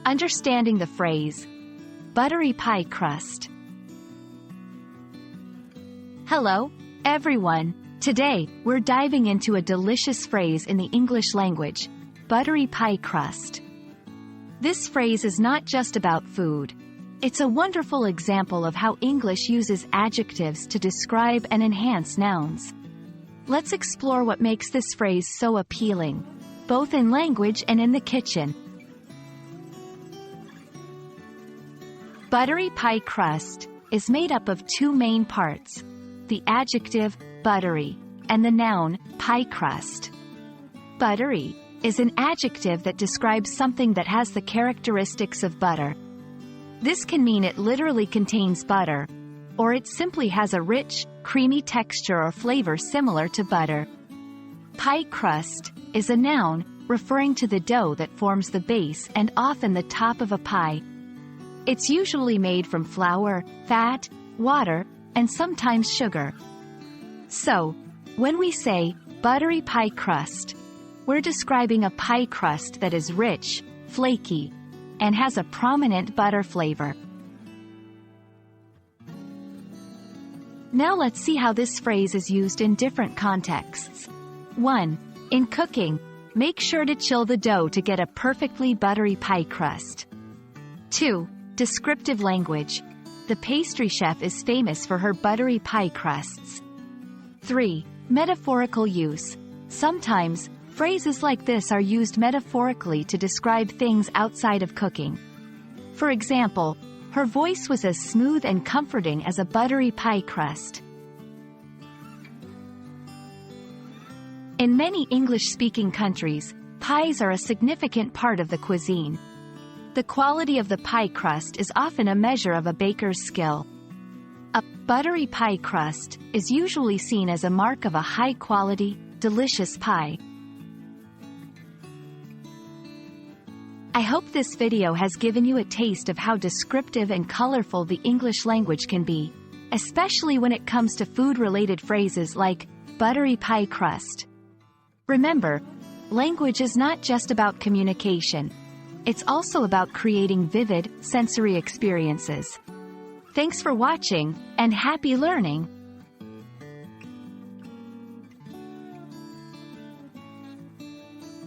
Understanding the phrase, buttery pie crust. Hello, everyone. Today, we're diving into a delicious phrase in the English language, buttery pie crust. This phrase is not just about food. It's a wonderful example of how English uses adjectives to describe and enhance nouns. Let's explore what makes this phrase so appealing, both in language and in the kitchen. Buttery pie crust is made up of two main parts, the adjective, buttery, and the noun, pie crust. Buttery is an adjective that describes something that has the characteristics of butter. This can mean it literally contains butter, or it simply has a rich, creamy texture or flavor similar to butter. Pie crust is a noun referring to the dough that forms the base and often the top of a pie. It's usually made from flour, fat, water, and sometimes sugar. So, when we say buttery pie crust, we're describing a pie crust that is rich, flaky, and has a prominent butter flavor. Now let's see how this phrase is used in different contexts. 1. In cooking, make sure to chill the dough to get a perfectly buttery pie crust. 2. Descriptive language. The pastry chef is famous for her buttery pie crusts. 3. Metaphorical use. Sometimes, phrases like this are used metaphorically to describe things outside of cooking. For example, her voice was as smooth and comforting as a buttery pie crust. In many English-speaking countries, pies are a significant part of the cuisine. The quality of the pie crust is often a measure of a baker's skill. A buttery pie crust is usually seen as a mark of a high-quality, delicious pie. I hope this video has given you a taste of how descriptive and colorful the English language can be, especially when it comes to food-related phrases like buttery pie crust. Remember, language is not just about communication. It's also about creating vivid, sensory experiences. Thanks for watching, and happy learning!